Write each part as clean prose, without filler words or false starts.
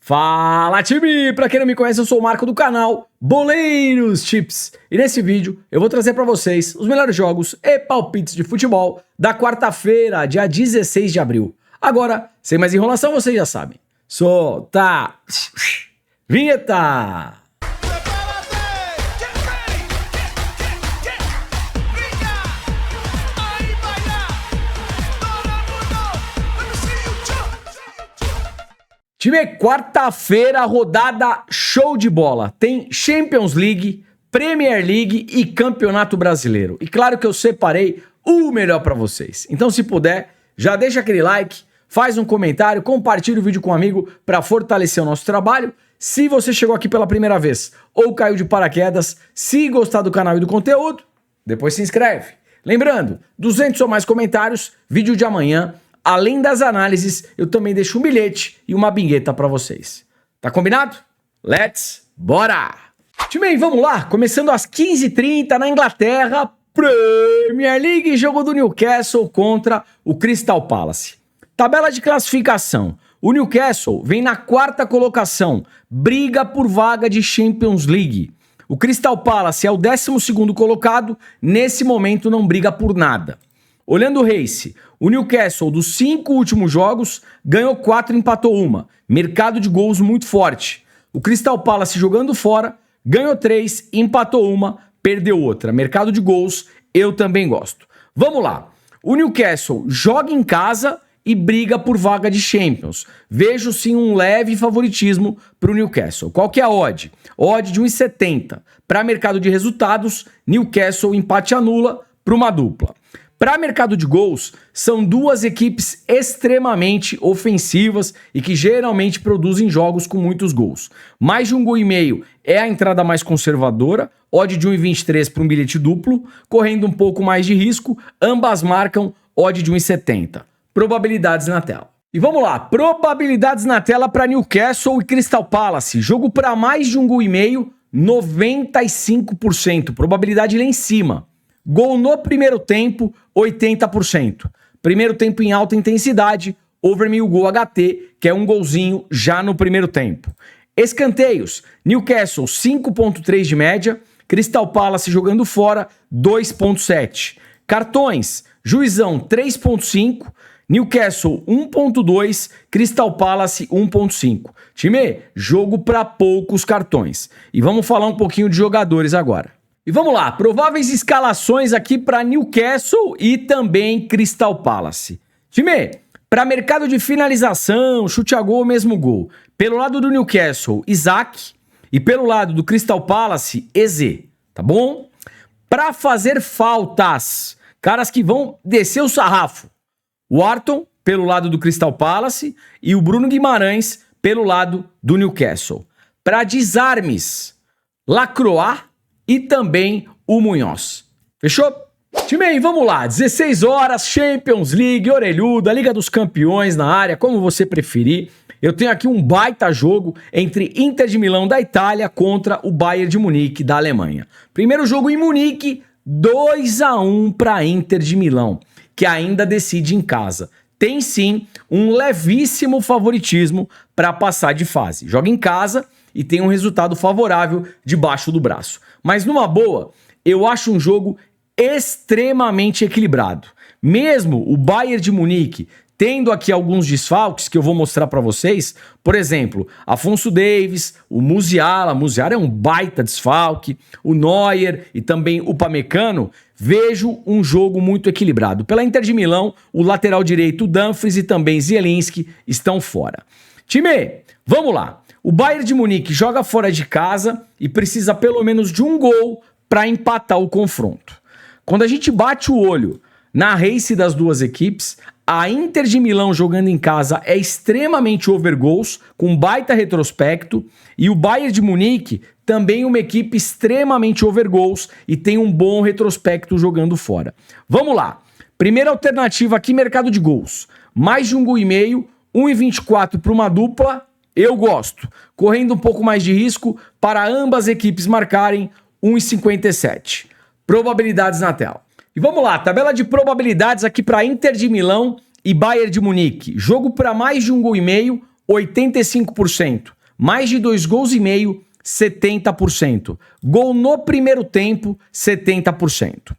Fala, time! Pra quem não me conhece, eu sou o Marco do canal Boleiros Chips. E nesse vídeo eu vou trazer pra vocês os melhores jogos e palpites de futebol da quarta-feira, dia 16 de abril. Agora, sem mais enrolação, vocês já sabem. Solta! Vinheta! Time, quarta-feira, rodada show de bola. Tem Champions League, Premier League e Campeonato Brasileiro. E claro que eu separei o melhor pra vocês. Então, se puder, já deixa aquele like, faz um comentário, compartilha o vídeo com um amigo pra fortalecer o nosso trabalho. Se você chegou aqui pela primeira vez ou caiu de paraquedas, se gostar do canal e do conteúdo, depois se inscreve. Lembrando, 200 ou mais comentários, vídeo de amanhã. Além das análises, eu também deixo um bilhete e uma bingueta pra vocês. Tá combinado? Let's bora! Time, vamos lá! Começando às 15h30 na Inglaterra, Premier League, jogo do Newcastle contra o Crystal Palace. Tabela de classificação. O Newcastle vem na quarta colocação, briga por vaga de Champions League. O Crystal Palace é o 12º colocado, nesse momento não briga por nada. Olhando o Race, o Newcastle, dos 5 últimos jogos, ganhou 4 e empatou 1. Mercado de gols muito forte. O Crystal Palace jogando fora, ganhou 3, empatou 1, perdeu outra. Mercado de gols, eu também gosto. Vamos lá. O Newcastle joga em casa e briga por vaga de Champions. Vejo sim um leve favoritismo para o Newcastle. Qual que é a odd? Odd de 1,70. Para mercado de resultados, Newcastle empate anula para uma dupla. Para mercado de gols, são duas equipes extremamente ofensivas e que geralmente produzem jogos com muitos gols. Mais de 1,5 gol é a entrada mais conservadora, odd de 1,23 para um bilhete duplo, correndo um pouco mais de risco, ambas marcam odd de 1,70. Probabilidades na tela. E vamos lá, probabilidades na tela para Newcastle e Crystal Palace. Jogo para mais de 1,5 gol, 95%. Probabilidade lá em cima. Gol no primeiro tempo, 80%. Primeiro tempo em alta intensidade, over 1.000 gol HT, que é um golzinho já no primeiro tempo. Escanteios, Newcastle 5.3 de média, Crystal Palace jogando fora 2.7. Cartões, Juizão 3.5, Newcastle 1.2, Crystal Palace 1.5. Time, jogo para poucos cartões. E vamos falar um pouquinho de jogadores agora. E vamos lá, prováveis escalações aqui para Newcastle e também Crystal Palace. Time, para mercado de finalização, chute a gol, mesmo gol. Pelo lado do Newcastle, Isaac. E pelo lado do Crystal Palace, Eze. Tá bom? Para fazer faltas, caras que vão descer o sarrafo. O Wharton, pelo lado do Crystal Palace. E o Bruno Guimarães, pelo lado do Newcastle. Para desarmes, Lacroix e também o Munhoz. Fechou? Time, vamos lá. 16 horas, Champions League, orelhuda, Liga dos Campeões na área, como você preferir. Eu tenho aqui um baita jogo entre Inter de Milão da Itália contra o Bayern de Munique da Alemanha. Primeiro jogo em Munique, 2-1 para Inter de Milão, que ainda decide em casa. Tem sim um levíssimo favoritismo para passar de fase. Joga em casa e tem um resultado favorável debaixo do braço. Mas numa boa, eu acho um jogo extremamente equilibrado. Mesmo o Bayern de Munique tendo aqui alguns desfalques que eu vou mostrar para vocês, por exemplo, Afonso Davies, o Musiala é um baita desfalque, o Neuer e também o Upamecano, vejo um jogo muito equilibrado. Pela Inter de Milão, o lateral direito Dumfries e também Zielinski estão fora. Time, vamos lá. O Bayern de Munique joga fora de casa e precisa pelo menos de um gol para empatar o confronto. Quando a gente bate o olho na race das duas equipes, a Inter de Milão jogando em casa é extremamente over goals, com baita retrospecto, e o Bayern de Munique também uma equipe extremamente over goals e tem um bom retrospecto jogando fora. Vamos lá. Primeira alternativa aqui, mercado de gols. Mais de 1,5 gol, 1,24 para uma dupla. Eu gosto, correndo um pouco mais de risco para ambas equipes marcarem 1,57. Probabilidades na tela. E vamos lá, tabela de probabilidades aqui para Inter de Milão e Bayern de Munique. Jogo para mais de 1,5 gol, 85%. mais de 2 gols e meio, 70%. Gol no primeiro tempo, 70%.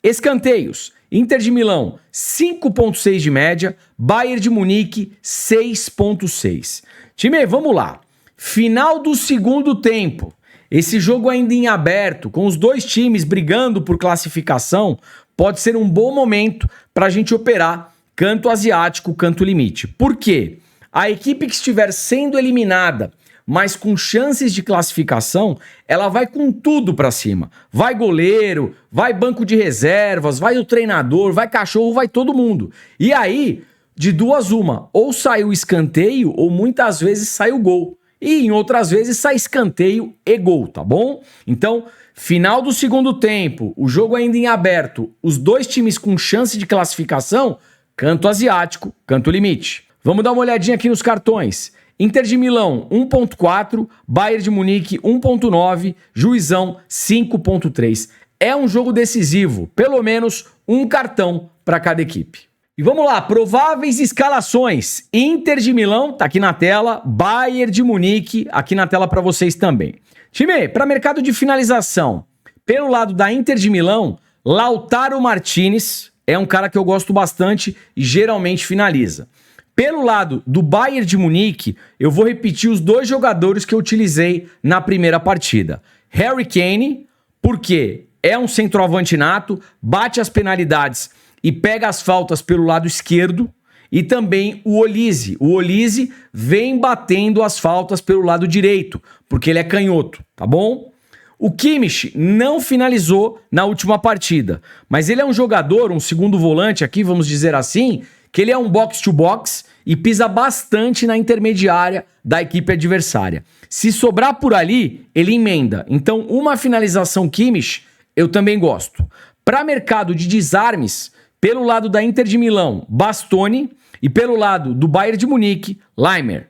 Escanteios, Inter de Milão, 5,6 de média, Bayern de Munique, 6,6. Time, vamos lá. Final do segundo tempo. Esse jogo ainda em aberto, com os dois times brigando por classificação, pode ser um bom momento para a gente operar canto asiático, canto limite. Por quê? A equipe que estiver sendo eliminada, mas com chances de classificação, ela vai com tudo para cima. Vai goleiro, vai banco de reservas, vai o treinador, vai cachorro, vai todo mundo. E aí, de duas uma, ou sai o escanteio ou muitas vezes sai o gol. E em outras vezes sai escanteio e gol, tá bom? Então, final do segundo tempo, o jogo ainda em aberto, os dois times com chance de classificação, canto asiático, canto limite. Vamos dar uma olhadinha aqui nos cartões. Inter de Milão, 1,4, Bayern de Munique, 1,9, Juizão, 5,3. É um jogo decisivo, pelo menos um cartão para cada equipe. E vamos lá, prováveis escalações. Inter de Milão, tá aqui na tela, Bayern de Munique, aqui na tela para vocês também. Time, para mercado de finalização, pelo lado da Inter de Milão, Lautaro Martinez é um cara que eu gosto bastante e geralmente finaliza. Pelo lado do Bayern de Munique, eu vou repetir os dois jogadores que eu utilizei na primeira partida. Harry Kane, porque é um centroavante nato, bate as penalidades e pega as faltas pelo lado esquerdo. E também o Olise. O Olise vem batendo as faltas pelo lado direito, porque ele é canhoto, tá bom? O Kimmich não finalizou na última partida, mas ele é um jogador, um segundo volante aqui, vamos dizer assim, que ele é um box-to-box e pisa bastante na intermediária da equipe adversária. Se sobrar por ali, ele emenda. Então, uma finalização Kimmich, eu também gosto. Para mercado de desarmes, pelo lado da Inter de Milão, Bastoni, e pelo lado do Bayern de Munique, Laimer.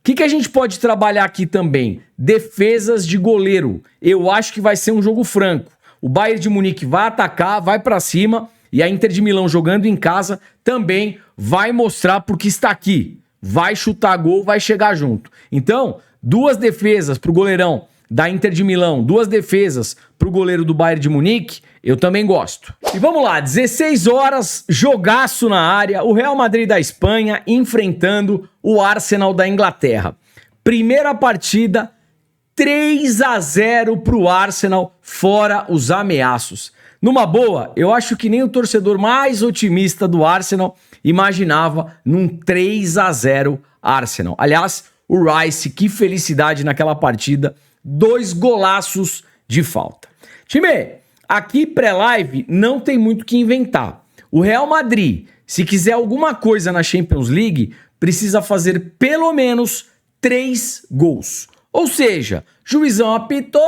O que a gente pode trabalhar aqui também? Defesas de goleiro. Eu acho que vai ser um jogo franco. O Bayern de Munique vai atacar, vai para cima, e a Inter de Milão jogando em casa também vai mostrar porque está aqui. Vai chutar gol, vai chegar junto. Então, duas defesas para o goleirão da Inter de Milão, duas defesas para o goleiro do Bayern de Munique, eu também gosto. E vamos lá, 16 horas, jogaço na área, o Real Madrid da Espanha enfrentando o Arsenal da Inglaterra. Primeira partida, 3-0 para o Arsenal, fora os ameaços. Numa boa, eu acho que nem o torcedor mais otimista do Arsenal imaginava num 3-0 Arsenal. Aliás, o Rice, que felicidade naquela partida, 2 golaços de falta. Time, aqui pré-live não tem muito o que inventar. O Real Madrid, se quiser alguma coisa na Champions League, precisa fazer pelo menos 3 gols. Ou seja, juizão apitou,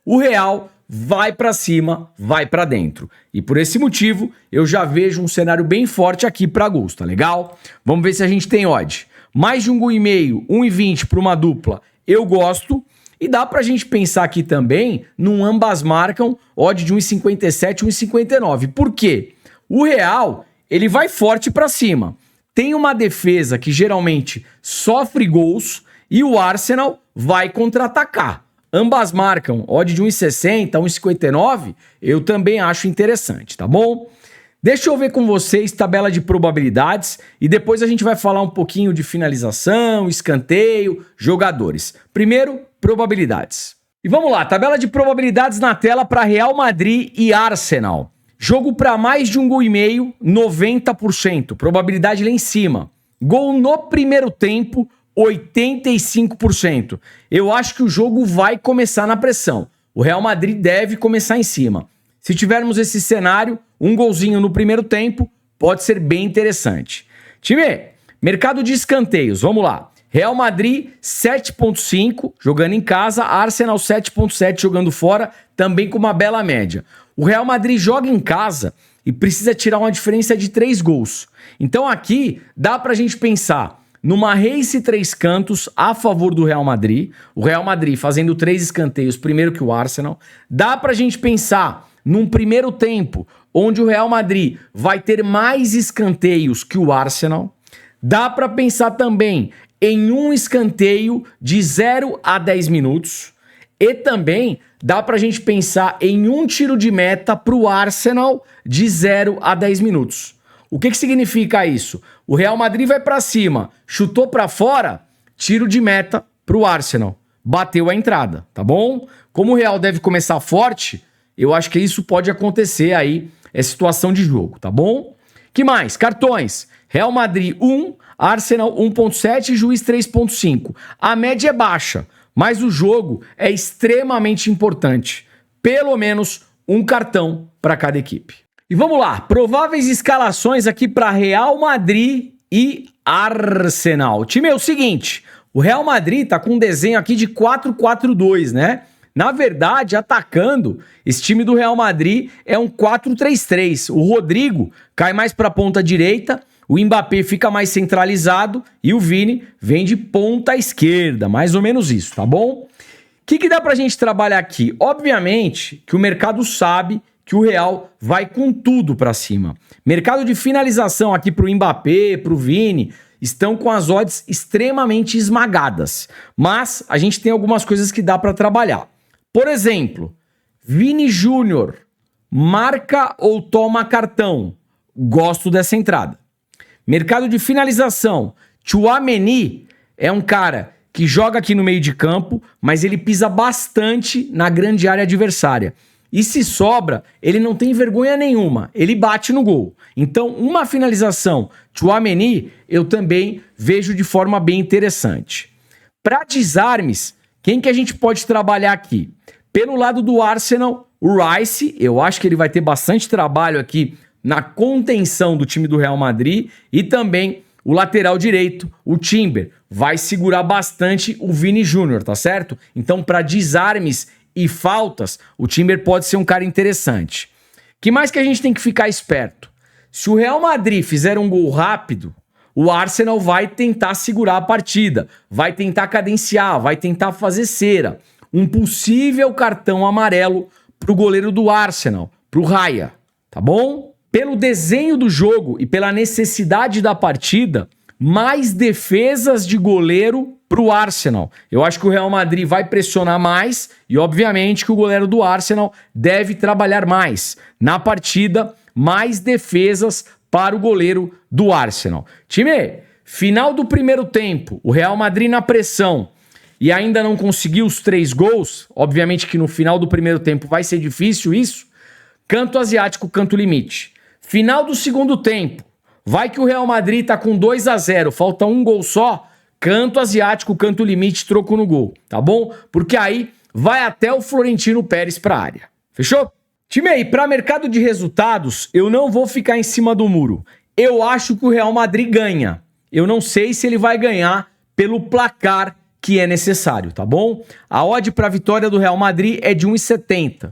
o Real vai para cima, vai para dentro. E por esse motivo, eu já vejo um cenário bem forte aqui para gols, tá legal? Vamos ver se a gente tem odd. Mais de 1,5 gol, 1,20 para uma dupla, eu gosto. E dá pra gente pensar aqui também num ambas marcam odd de 1,57, 1,59. Por quê? O Real, ele vai forte pra cima. Tem uma defesa que geralmente sofre gols e o Arsenal vai contra-atacar. Ambas marcam odd de 1,60, 1,59, eu também acho interessante, tá bom? Deixa eu ver com vocês tabela de probabilidades e depois a gente vai falar um pouquinho de finalização, escanteio, jogadores. Primeiro, probabilidades. E vamos lá, tabela de probabilidades na tela para Real Madrid e Arsenal. Jogo para mais de 1,5 gol, 90%. Probabilidade lá em cima. Gol no primeiro tempo, 85%. Eu acho que o jogo vai começar na pressão. O Real Madrid deve começar em cima. Se tivermos esse cenário, um golzinho no primeiro tempo, pode ser bem interessante. Time, mercado de escanteios, vamos lá. Real Madrid 7,5 jogando em casa, Arsenal 7,7 jogando fora, também com uma bela média. O Real Madrid joga em casa e precisa tirar uma diferença de 3 gols. Então aqui dá pra gente pensar numa race 3 cantos a favor do Real Madrid. O Real Madrid fazendo 3 escanteios primeiro que o Arsenal. Dá pra gente pensar num primeiro tempo onde o Real Madrid vai ter mais escanteios que o Arsenal. Dá para pensar também em um escanteio de 0 a 10 minutos. E também dá pra gente pensar em um tiro de meta pro Arsenal de 0 a 10 minutos. O que significa isso? O Real Madrid vai pra cima, chutou pra fora, tiro de meta pro Arsenal. Bateu a entrada, tá bom? Como o Real deve começar forte, eu acho que isso pode acontecer aí, é situação de jogo, tá bom? Que mais? Cartões. Real Madrid 1, Arsenal 1.7 e Juiz 3.5. A média é baixa, mas o jogo é extremamente importante. Pelo menos um cartão para cada equipe. E vamos lá, prováveis escalações aqui para Real Madrid e Arsenal. O time é o seguinte, o Real Madrid tá com um desenho aqui de 4-4-2, né? Na verdade, atacando, esse time do Real Madrid é um 4-3-3. O Rodrigo cai mais para a ponta direita, o Mbappé fica mais centralizado e o Vini vem de ponta esquerda, mais ou menos isso, tá bom? O que dá pra gente trabalhar aqui? Obviamente que o mercado sabe que o Real vai com tudo pra cima. Mercado de finalização aqui pro Mbappé, pro Vini, estão com as odds extremamente esmagadas. Mas a gente tem algumas coisas que dá pra trabalhar. Por exemplo, Vini Júnior, marca ou toma cartão? Gosto dessa entrada. Mercado de finalização, Tchouaméni é um cara que joga aqui no meio de campo, mas ele pisa bastante na grande área adversária. E se sobra, ele não tem vergonha nenhuma, ele bate no gol. Então, uma finalização Tchouaméni eu também vejo de forma bem interessante. Para desarmes, quem que a gente pode trabalhar aqui? Pelo lado do Arsenal, o Rice, eu acho que ele vai ter bastante trabalho aqui na contenção do time do Real Madrid, e também o lateral direito, o Timber, vai segurar bastante o Vini Júnior, tá certo? Então, para desarmes e faltas, o Timber pode ser um cara interessante. Que mais que a gente tem que ficar esperto? Se o Real Madrid fizer um gol rápido, o Arsenal vai tentar segurar a partida, vai tentar cadenciar, vai tentar fazer cera. Um possível cartão amarelo pro goleiro do Arsenal, pro Raya, tá bom? Pelo desenho do jogo e pela necessidade da partida, mais defesas de goleiro pro Arsenal. Eu acho que o Real Madrid vai pressionar mais e, obviamente, que o goleiro do Arsenal deve trabalhar mais. Na partida, mais defesas para o goleiro do Arsenal. Time, final do primeiro tempo, o Real Madrid na pressão e ainda não conseguiu os 3 gols. Obviamente que no final do primeiro tempo vai ser difícil isso. Canto asiático, canto limite. Final do segundo tempo, vai que o Real Madrid tá com 2-0, falta um gol só, canto asiático, canto limite, troco no gol, tá bom? Porque aí vai até o Florentino Pérez pra área. Fechou? Time aí, pra mercado de resultados, eu não vou ficar em cima do muro. Eu acho que o Real Madrid ganha. Eu não sei se ele vai ganhar pelo placar que é necessário, tá bom? A odd pra vitória do Real Madrid é de 1,70.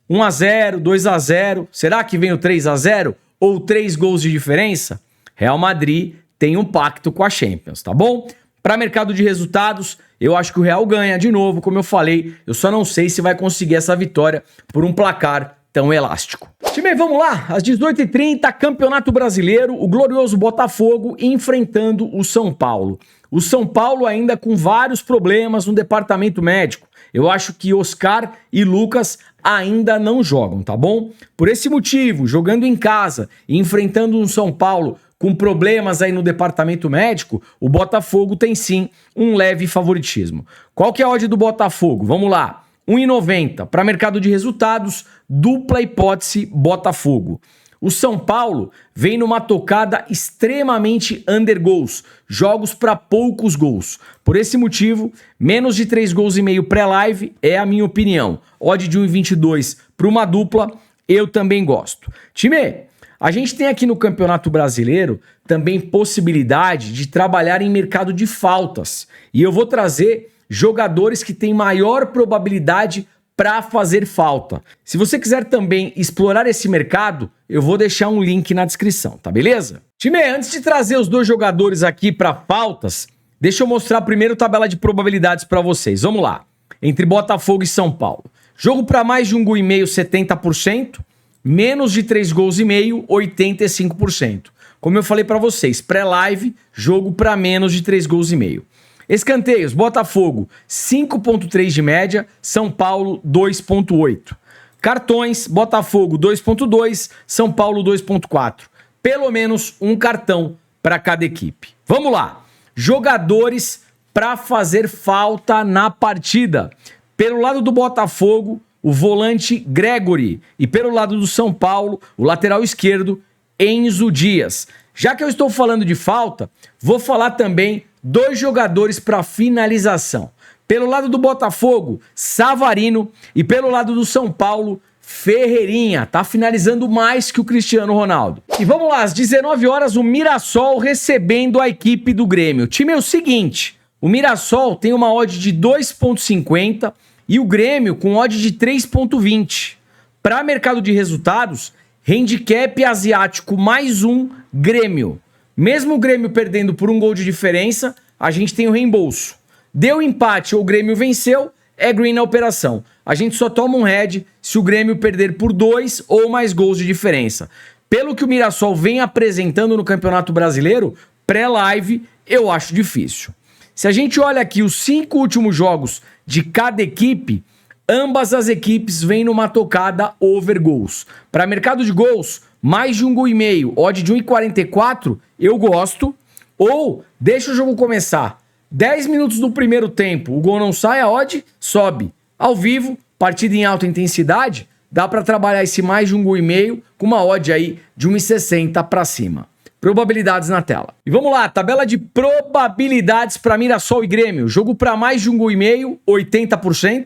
1-0, 2-0, será que vem o 3-0? Ou 3 gols de diferença? Real Madrid tem um pacto com a Champions, tá bom? Para mercado de resultados, eu acho que o Real ganha de novo, como eu falei. Eu só não sei se vai conseguir essa vitória por um placar tão elástico. Time, vamos lá. Às 18h30, Campeonato Brasileiro, o glorioso Botafogo enfrentando o São Paulo. O São Paulo ainda com vários problemas no departamento médico. Eu acho que Oscar e Lucas ainda não jogam, tá bom? Por esse motivo, jogando em casa e enfrentando um São Paulo com problemas aí no departamento médico, o Botafogo tem sim um leve favoritismo. Qual que é a odd do Botafogo? Vamos lá. 1,90. Para mercado de resultados, dupla hipótese Botafogo. O São Paulo vem numa tocada extremamente under goals, jogos para poucos gols. Por esse motivo, menos de 3 gols e meio pré-live é a minha opinião. Odd de 1,22 para uma dupla, eu também gosto. Time, a gente tem aqui no Campeonato Brasileiro também possibilidade de trabalhar em mercado de faltas. E eu vou trazer jogadores que têm maior probabilidade para fazer falta. Se você quiser também explorar esse mercado, eu vou deixar um link na descrição, tá beleza? Time, antes de trazer os 2 jogadores aqui para faltas, deixa eu mostrar primeiro a tabela de probabilidades para vocês. Vamos lá. Entre Botafogo e São Paulo. Jogo para mais de 1 gol e meio, 70%. Menos de 3 gols e meio, 85%. Como eu falei para vocês, pré-live, jogo para menos de 3 gols e meio. Escanteios, Botafogo 5,3 de média, São Paulo 2,8. Cartões, Botafogo 2,2, São Paulo 2,4. Pelo menos um cartão para cada equipe. Vamos lá. Jogadores para fazer falta na partida. Pelo lado do Botafogo, o volante Gregory. E pelo lado do São Paulo, o lateral esquerdo Enzo Dias. Já que eu estou falando de falta, vou falar também 2 jogadores para finalização. Pelo lado do Botafogo, Savarino. E pelo lado do São Paulo, Ferreirinha. Tá finalizando mais que o Cristiano Ronaldo. E vamos lá, às 19 horas, o Mirassol recebendo a equipe do Grêmio. O time é o seguinte, o Mirassol tem uma odd de 2,50 e o Grêmio com odd de 3,20. Para mercado de resultados, handicap asiático mais um Grêmio. Mesmo o Grêmio perdendo por 1 gol de diferença, a gente tem o reembolso. Deu empate ou o Grêmio venceu, é green na operação. A gente só toma um head se o Grêmio perder por 2 ou mais gols de diferença. Pelo que o Mirassol vem apresentando no Campeonato Brasileiro, pré-live, eu acho difícil. Se a gente olha aqui os 5 últimos jogos de cada equipe, ambas as equipes vêm numa tocada over gols. Para mercado de gols, mais de 1,5 gol, odd de 1,44, eu gosto. Ou deixa o jogo começar. 10 minutos do primeiro tempo, o gol não sai, a odd sobe. Ao vivo, partida em alta intensidade, dá para trabalhar esse mais de 1,5 gol com uma odd aí de 1,60 para cima. Probabilidades na tela. E vamos lá, tabela de probabilidades para Mirassol e Grêmio. Jogo para mais de 1,5 gol, 80%.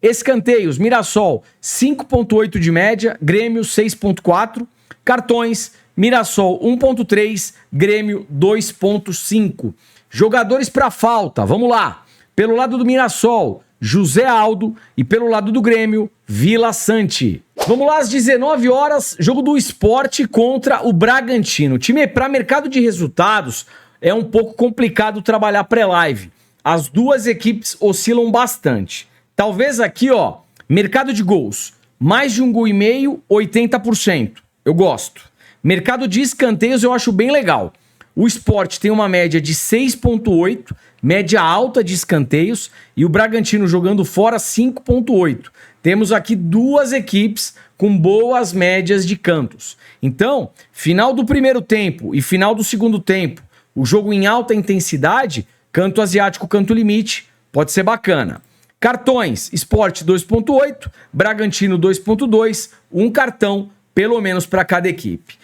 Escanteios, Mirassol 5,8 de média, Grêmio 6,4. Cartões, Mirassol 1,3, Grêmio 2,5. Jogadores para falta, vamos lá. Pelo lado do Mirassol, José Aldo e pelo lado do Grêmio, Vila Sante. Vamos lá, às 19 horas, jogo do Sport contra o Bragantino. Time, para mercado de resultados, é um pouco complicado trabalhar pré-live. As duas equipes oscilam bastante. Talvez aqui, ó, mercado de gols, mais de 1,5 gol, 80%. Eu gosto. Mercado de escanteios eu acho bem legal. O Sport tem uma média de 6,8, média alta de escanteios, e o Bragantino jogando fora 5,8. Temos aqui duas equipes com boas médias de cantos. Então, final do primeiro tempo e final do segundo tempo, o jogo em alta intensidade, canto asiático, canto limite, pode ser bacana. Cartões, Sport 2,8, Bragantino 2,2, um cartão pelo menos para cada equipe.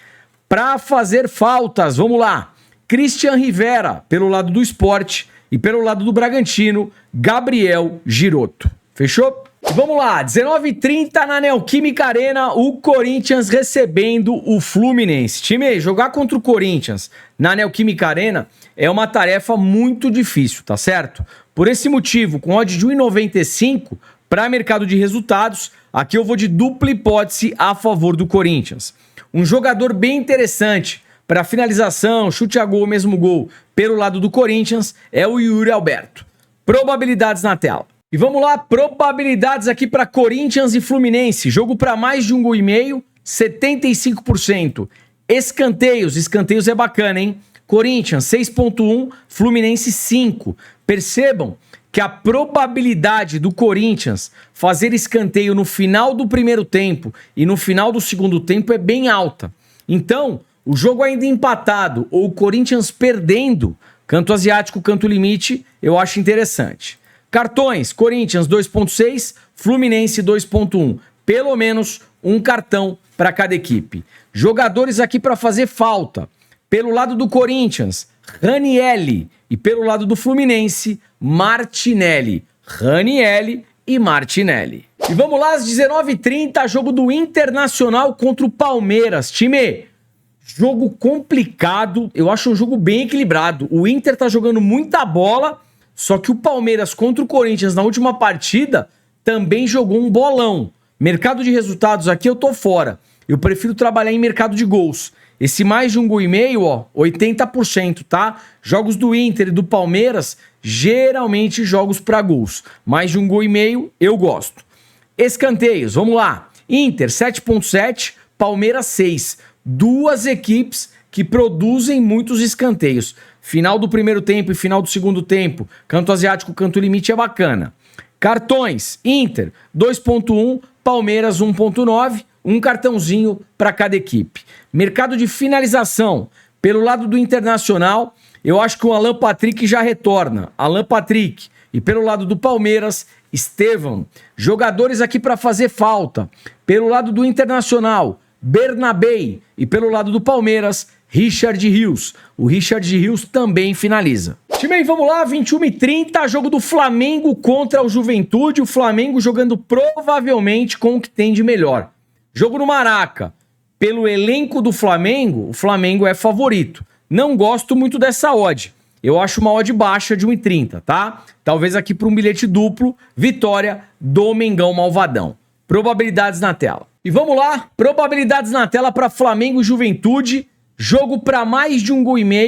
Para fazer faltas, vamos lá. Christian Rivera, pelo lado do Sport, e pelo lado do Bragantino, Gabriel Giroto. Fechou? E vamos lá, 19h30 na Neoquímica Arena, o Corinthians recebendo o Fluminense. Time, jogar contra o Corinthians na Neoquímica Arena é uma tarefa muito difícil, tá certo? Por esse motivo, com odd de 1,95 para mercado de resultados, aqui eu vou de dupla hipótese a favor do Corinthians. Um jogador bem interessante para finalização, chute a gol, mesmo gol, pelo lado do Corinthians, é o Yuri Alberto. Probabilidades na tela. E vamos lá, probabilidades aqui para Corinthians e Fluminense. Jogo para mais de 1,5 gol, 75%. Escanteios é bacana, hein? Corinthians 6,1, Fluminense 5. Percebam que a probabilidade do Corinthians fazer escanteio no final do primeiro tempo e no final do segundo tempo é bem alta. Então, o jogo ainda empatado ou o Corinthians perdendo, canto asiático, canto limite, eu acho interessante. Cartões, Corinthians 2,6, Fluminense 2,1. Pelo menos um cartão para cada equipe. Jogadores aqui para fazer falta. Pelo lado do Corinthians, Ranielli. E pelo lado do Fluminense, Martinelli. Ranielli e Martinelli. E vamos lá, às 19h30, jogo do Internacional contra o Palmeiras. Time, jogo complicado. Eu acho um jogo bem equilibrado. O Inter tá jogando muita bola, só que o Palmeiras contra o Corinthians na última partida também jogou um bolão. Mercado de resultados aqui eu tô fora. Eu prefiro trabalhar em mercado de gols. Esse mais de 1,5 gol, ó, 80%, tá? Jogos do Inter e do Palmeiras, geralmente jogos para gols. Mais de 1,5 gol, eu gosto. Escanteios, vamos lá. Inter 7,7, Palmeiras 6. Duas equipes que produzem muitos escanteios. Final do primeiro tempo e final do segundo tempo, canto asiático, canto limite é bacana. Cartões, Inter 2.1, Palmeiras 1.9, um cartãozinho para cada equipe. Mercado de finalização, pelo lado do Internacional, eu acho que o Alan Patrick já retorna. Alan Patrick. E pelo lado do Palmeiras, Estevão. Jogadores aqui para fazer falta. Pelo lado do Internacional, Bernabei. E pelo lado do Palmeiras, Richard Rios. O Richard Rios também finaliza. Time aí, vamos lá, 21h30, jogo do Flamengo contra o Juventude. O Flamengo jogando provavelmente com o que tem de melhor. Jogo no Maraca. Pelo elenco do Flamengo, o Flamengo é favorito. Não gosto muito dessa odd. Eu acho uma odd baixa de 1,30, tá? Talvez aqui para um bilhete duplo, vitória do Mengão Malvadão. Probabilidades na tela. E vamos lá, probabilidades na tela para Flamengo e Juventude. Jogo para mais de 1,5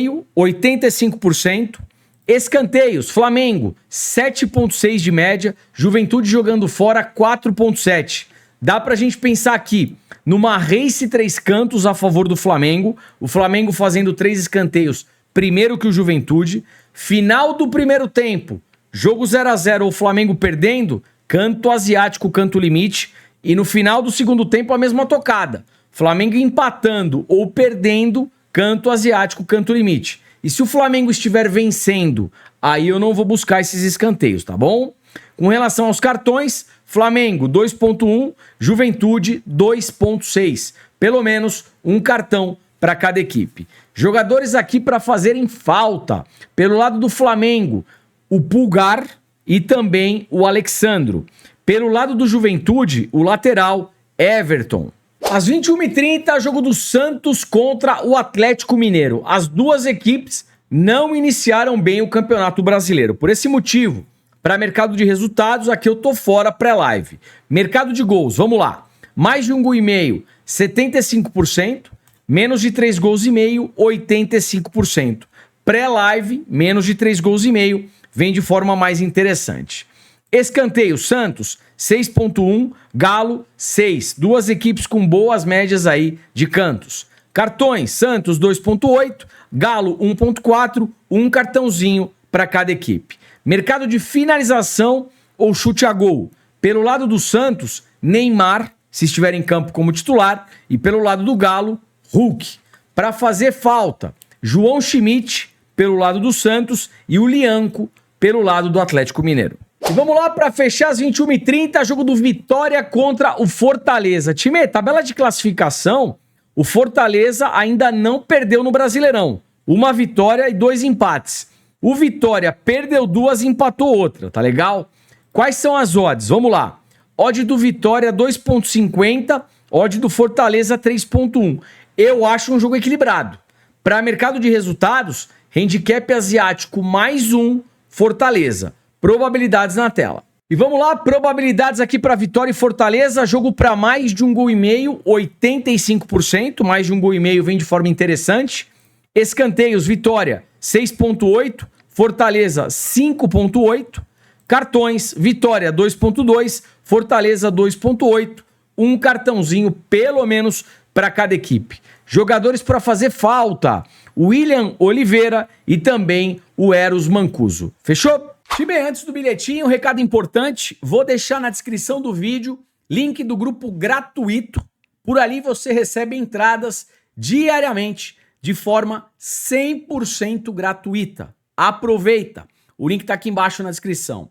gol, 85%. Escanteios, Flamengo, 7,6 de média. Juventude jogando fora, 4,7. Dá pra gente pensar aqui numa race 3 cantos a favor do Flamengo. O Flamengo fazendo 3 escanteios primeiro que o Juventude. Final do primeiro tempo, jogo 0-0, o Flamengo perdendo, canto asiático, canto limite. E no final do segundo tempo, a mesma tocada. Flamengo empatando ou perdendo, canto asiático, canto limite. E se o Flamengo estiver vencendo, aí eu não vou buscar esses escanteios, tá bom? Com relação aos cartões, Flamengo 2.1, Juventude 2.6. Pelo menos um cartão para cada equipe. Jogadores aqui para fazerem falta. Pelo lado do Flamengo, o Pulgar e também o Alexandro. Pelo lado do Juventude, o lateral Everton. Às 21h30, jogo do Santos contra o Atlético Mineiro. As duas equipes não iniciaram bem o Campeonato Brasileiro. Por esse motivo, para mercado de resultados, aqui eu tô fora pré-live. Mercado de gols, vamos lá. Mais de 1,5 gol, 75%. Menos de 3 gols e meio, 85%. Pré-live, menos de 3 gols e meio, vem de forma mais interessante. Escanteio, Santos, 6.1, Galo, 6. Duas equipes com boas médias aí de cantos. Cartões, Santos, 2.8, Galo, 1.4, um cartãozinho para cada equipe. Mercado de finalização ou chute a gol. Pelo lado do Santos, Neymar, se estiver em campo como titular, e pelo lado do Galo, Hulk. Para fazer falta, João Schmidt pelo lado do Santos e o Lianco pelo lado do Atlético Mineiro. E vamos lá para fechar as 21h30, jogo do Vitória contra o Fortaleza. Time, tabela de classificação, o Fortaleza ainda não perdeu no Brasileirão. Uma vitória e 2 empates. O Vitória perdeu 2 e empatou outra, tá legal? Quais são as odds? Vamos lá. Odd do Vitória 2.50, odd do Fortaleza 3.1. Eu acho um jogo equilibrado. Para mercado de resultados, handicap asiático mais 1, Fortaleza. Probabilidades na tela. E vamos lá, probabilidades aqui para Vitória e Fortaleza. Jogo para mais de 1,5 gol, 85%. Mais de 1,5 gol vem de forma interessante. Escanteios, Vitória 6.8, Fortaleza 5.8. Cartões, Vitória 2.2, Fortaleza 2.8. Um cartãozinho pelo menos para cada equipe. Jogadores para fazer falta, William Oliveira e também o Eros Mancuso. Fechou? Time, antes do bilhetinho, um recado importante, vou deixar na descrição do vídeo link do grupo gratuito. Por ali você recebe entradas diariamente de forma 100% gratuita. Aproveita, o link está aqui embaixo na descrição.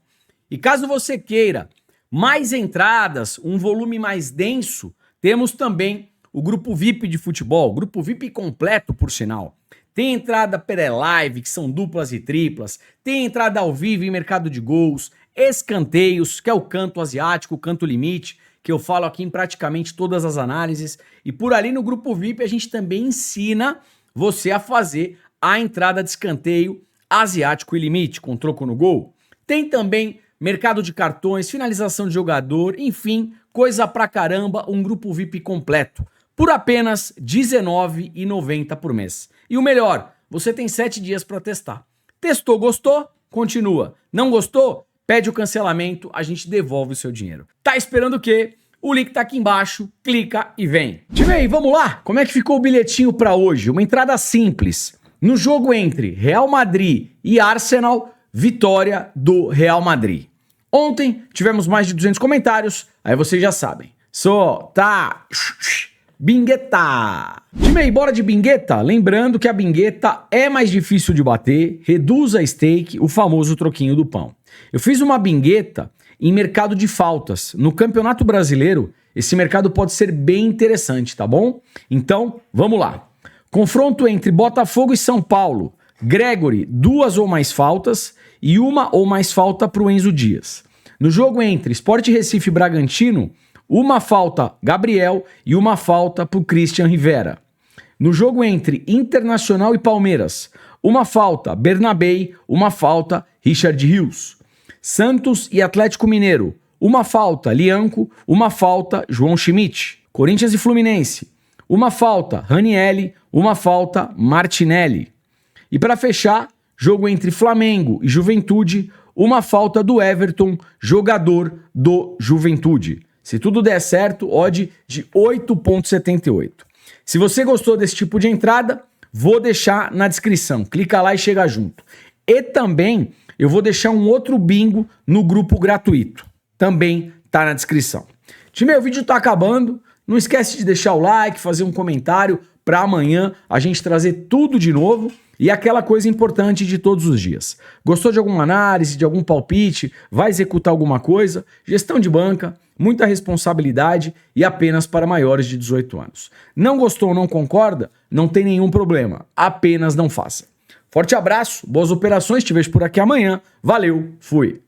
E caso você queira mais entradas, um volume mais denso, temos também o grupo VIP de futebol, grupo VIP completo, por sinal. Tem entrada pré-live, que são duplas e triplas, tem entrada ao vivo em mercado de gols, escanteios, que é o canto asiático, o canto limite, que eu falo aqui em praticamente todas as análises. E por ali no grupo VIP a gente também ensina você a fazer a entrada de escanteio asiático e limite, com troco no gol. Tem também mercado de cartões, finalização de jogador, enfim, coisa pra caramba, um grupo VIP completo. Por apenas R$19,90 por mês. E o melhor, você tem 7 dias para testar. Testou, gostou? Continua. Não gostou? Pede o cancelamento, a gente devolve o seu dinheiro. Tá esperando o quê? O link tá aqui embaixo, clica e vem. Time aí, vamos lá? Como é que ficou o bilhetinho para hoje? Uma entrada simples. No jogo entre Real Madrid e Arsenal, vitória do Real Madrid. Ontem tivemos mais de 200 comentários, aí vocês já sabem. Tá Bingueta! Time aí, bora de Bingueta? Lembrando que a Bingueta é mais difícil de bater, reduz a stake, o famoso troquinho do pão. Eu fiz uma Bingueta em mercado de faltas. No Campeonato Brasileiro, esse mercado pode ser bem interessante, tá bom? Então, vamos lá. Confronto entre Botafogo e São Paulo. Gregory, 2 ou mais faltas e 1 ou mais falta para o Enzo Dias. No jogo entre Sport Recife e Bragantino, 1 falta Gabriel e 1 falta para o Christian Rivera. No jogo entre Internacional e Palmeiras, 1 falta Bernabei, 1 falta Richard Rios. Santos e Atlético Mineiro, 1 falta Lianco, 1 falta João Schmidt. Corinthians e Fluminense, 1 falta Ranielli, 1 falta Martinelli. E para fechar, jogo entre Flamengo e Juventude, 1 falta do Everton, jogador do Juventude. Se tudo der certo, odd de 8,78. Se você gostou desse tipo de entrada, vou deixar na descrição. Clica lá e chega junto. E também eu vou deixar um outro bingo no grupo gratuito. Também tá na descrição. Time, o vídeo tá acabando. Não esquece de deixar o like, fazer um comentário para amanhã a gente trazer tudo de novo. E aquela coisa importante de todos os dias. Gostou de alguma análise, de algum palpite? Vai executar alguma coisa? Gestão de banca, muita responsabilidade e apenas para maiores de 18 anos. Não gostou ou não concorda? Não tem nenhum problema. Apenas não faça. Forte abraço, boas operações, te vejo por aqui amanhã. Valeu, fui!